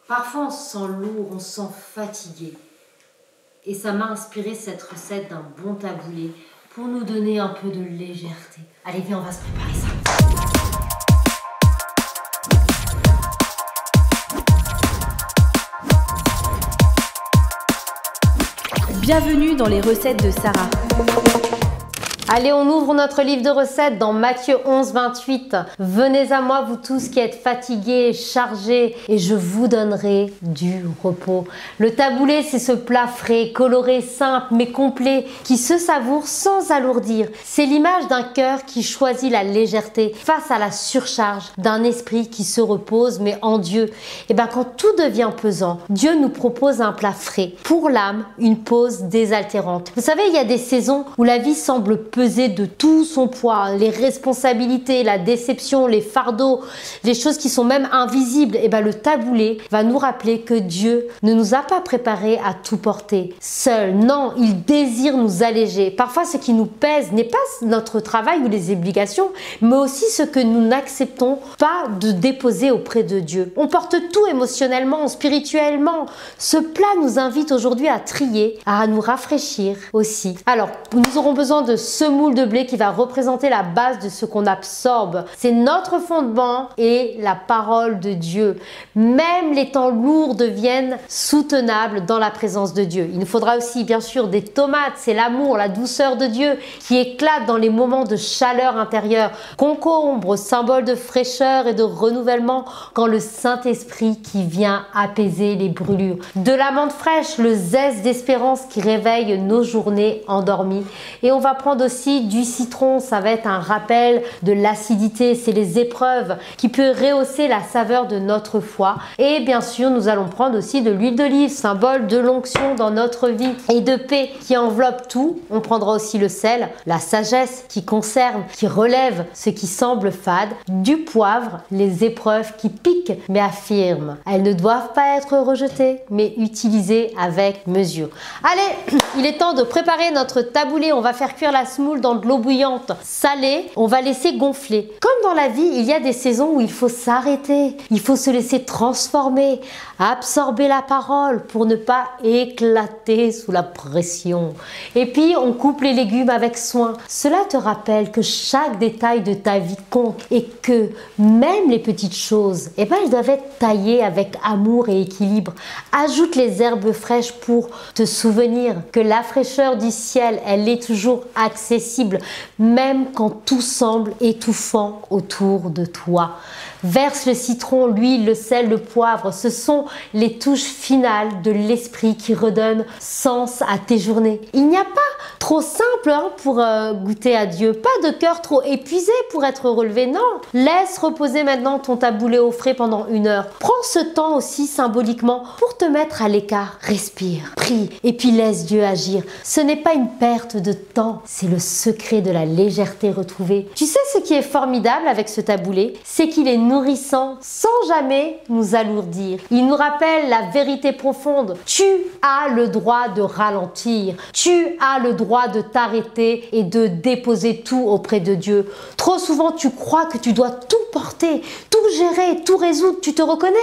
Parfois on se sent lourd, on se sent fatigué. Et ça m'a inspiré cette recette d'un bon taboulé pour nous donner un peu de légèreté. Allez, viens, on va se préparer ça. Bienvenue dans les recettes de Sarah. Allez, on ouvre notre livre de recettes dans Matthieu 11, 28. Venez à moi, vous tous qui êtes fatigués, chargés, et je vous donnerai du repos. Le taboulé, c'est ce plat frais, coloré, simple, mais complet, qui se savoure sans alourdir. C'est l'image d'un cœur qui choisit la légèreté face à la surcharge d'un esprit qui se repose, mais en Dieu. Et bien, quand tout devient pesant, Dieu nous propose un plat frais. Pour l'âme, une pause désaltérante. Vous savez, il y a des saisons où la vie semble peser de tout son poids, les responsabilités, la déception, les fardeaux, les choses qui sont même invisibles. Et bien le taboulé va nous rappeler que Dieu ne nous a pas préparés à tout porter seul. Non, il désire nous alléger. Parfois, ce qui nous pèse n'est pas notre travail ou les obligations, mais aussi ce que nous n'acceptons pas de déposer auprès de Dieu. On porte tout émotionnellement, spirituellement. Ce plat nous invite aujourd'hui à trier, à nous rafraîchir aussi. Alors, nous aurons besoin de semoule de blé qui va représenter la base de ce qu'on absorbe. C'est notre fondement et la parole de Dieu. Même les temps lourds deviennent soutenables dans la présence de Dieu. Il nous faudra aussi bien sûr des tomates, c'est l'amour, la douceur de Dieu qui éclate dans les moments de chaleur intérieure. Concombre, symbole de fraîcheur et de renouvellement quand le Saint-Esprit qui vient apaiser les brûlures. De l'amande fraîche, le zeste d'espérance qui réveille nos journées endormies. Et on va prendre aussi du citron, ça va être un rappel de l'acidité, c'est les épreuves qui peut rehausser la saveur de notre foi. Et bien sûr, nous allons prendre aussi de l'huile d'olive, symbole de l'onction dans notre vie et de paix qui enveloppe tout. On prendra aussi le sel, la sagesse qui conserve, qui relève ce qui semble fade, du poivre, les épreuves qui piquent mais affirment. Elles ne doivent pas être rejetées mais utilisées avec mesure. Allez, il est temps de préparer notre taboulé. On va faire cuire la semoule dans de l'eau bouillante salée, on va laisser gonfler. Comme dans la vie, il y a des saisons où il faut s'arrêter, il faut se laisser transformer, absorber la parole pour ne pas éclater sous la pression. Et puis, on coupe les légumes avec soin. Cela te rappelle que chaque détail de ta vie compte et que même les petites choses, elles doivent être taillées avec amour et équilibre. Ajoute les herbes fraîches pour te souvenir que la fraîcheur du ciel, elle est toujours accessible, même quand tout semble étouffant autour de toi. Verse le citron, l'huile, le sel, le poivre. Ce sont les touches finales de l'esprit qui redonnent sens à tes journées. Il n'y a pas trop simple pour goûter à Dieu. Pas de cœur trop épuisé pour être relevé. Non. Laisse reposer maintenant ton taboulé au frais pendant 1 heure. Prends ce temps aussi symboliquement pour te mettre à l'écart. Respire, prie et puis laisse Dieu agir. Ce n'est pas une perte de temps. C'est le secret de la légèreté retrouvée. Tu sais ce qui est formidable avec ce taboulé? C'est qu'il est nourrissant sans jamais nous alourdir. Il nous rappelle la vérité profonde. Tu as le droit de ralentir. Tu as le droit de t'arrêter et de déposer tout auprès de Dieu. Trop souvent, tu crois que tu dois tout porter, tout gérer, tout résoudre. Tu te reconnais?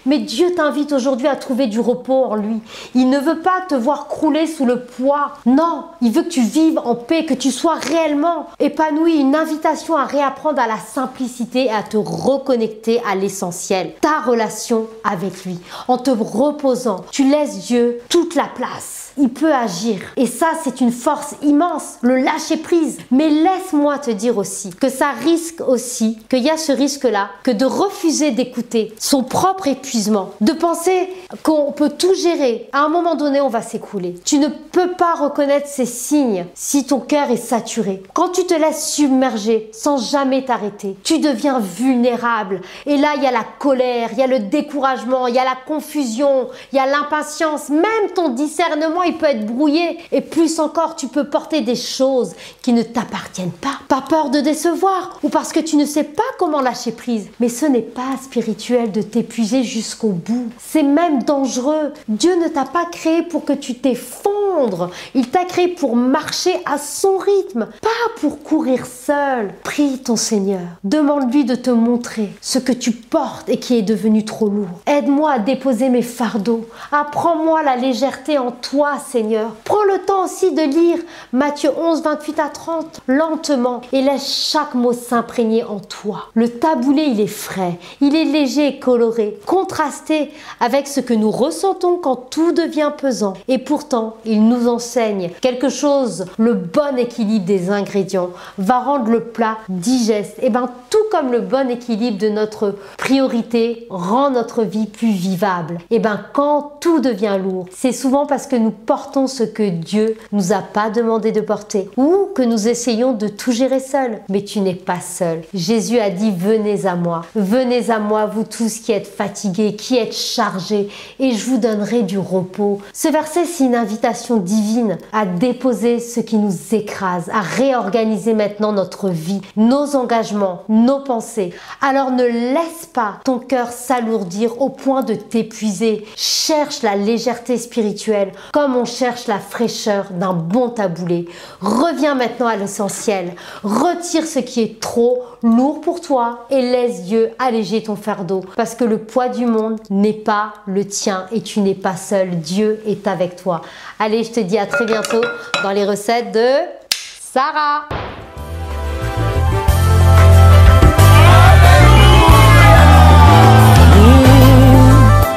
Mais Dieu t'invite aujourd'hui à trouver du repos en lui. Il ne veut pas te voir crouler sous le poids. Non, il veut que tu vives en paix, que tu sois réellement épanoui. Une invitation à réapprendre à la simplicité et à te reconnecter à l'essentiel. Ta relation avec lui. En te reposant, tu laisses Dieu toute la place. Il peut agir. Et ça, c'est une force immense, le lâcher prise. Mais laisse-moi te dire aussi que ça risque aussi, qu'il y a ce risque-là, que de refuser d'écouter son propre épuisement, de penser qu'on peut tout gérer. À un moment donné, on va s'écrouler. Tu ne peux pas reconnaître ces signes si ton cœur est saturé. Quand tu te laisses submerger sans jamais t'arrêter, tu deviens vulnérable. Et là, il y a la colère, il y a le découragement, il y a la confusion, il y a l'impatience. Même ton discernement, il peut être brouillé. Et plus encore, tu peux porter des choses qui ne t'appartiennent pas. Pas peur de décevoir ou parce que tu ne sais pas comment lâcher prise. Mais ce n'est pas spirituel de t'épuiser jusqu'au bout. C'est même dangereux. Dieu ne t'a pas créé pour que tu t'effondres répondre. Il t'a créé pour marcher à son rythme, pas pour courir seul. Prie ton Seigneur. Demande-lui de te montrer ce que tu portes et qui est devenu trop lourd. Aide-moi à déposer mes fardeaux. Apprends-moi la légèreté en toi, Seigneur. Prends le temps aussi de lire Matthieu 11, 28 à 30 lentement et laisse chaque mot s'imprégner en toi. Le taboulé, il est frais, il est léger et coloré, contrasté avec ce que nous ressentons quand tout devient pesant. Et pourtant, il nous enseigne quelque chose, le bon équilibre des ingrédients va rendre le plat digeste. Et bien, tout comme le bon équilibre de notre priorité rend notre vie plus vivable. Et bien, quand tout devient lourd, c'est souvent parce que nous portons ce que Dieu nous a pas demandé de porter ou que nous essayons de tout gérer seul. Mais tu n'es pas seul. Jésus a dit, venez à moi, vous tous qui êtes fatigués, qui êtes chargés, et je vous donnerai du repos. Ce verset, c'est une invitation divine à déposer ce qui nous écrase, à réorganiser maintenant notre vie, nos engagements, nos pensées. Alors ne laisse pas ton cœur s'alourdir au point de t'épuiser. Cherche la légèreté spirituelle comme on cherche la fraîcheur d'un bon taboulé. Reviens maintenant à l'essentiel. Retire ce qui est trop lourd pour toi et laisse Dieu alléger ton fardeau parce que le poids du monde n'est pas le tien et tu n'es pas seul. Dieu est avec toi. Allez, je te dis à très bientôt dans les recettes de Sarah.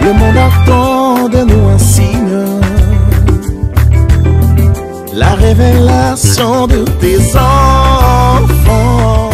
Le monde attend de nous un signe, la révélation de tes enfants.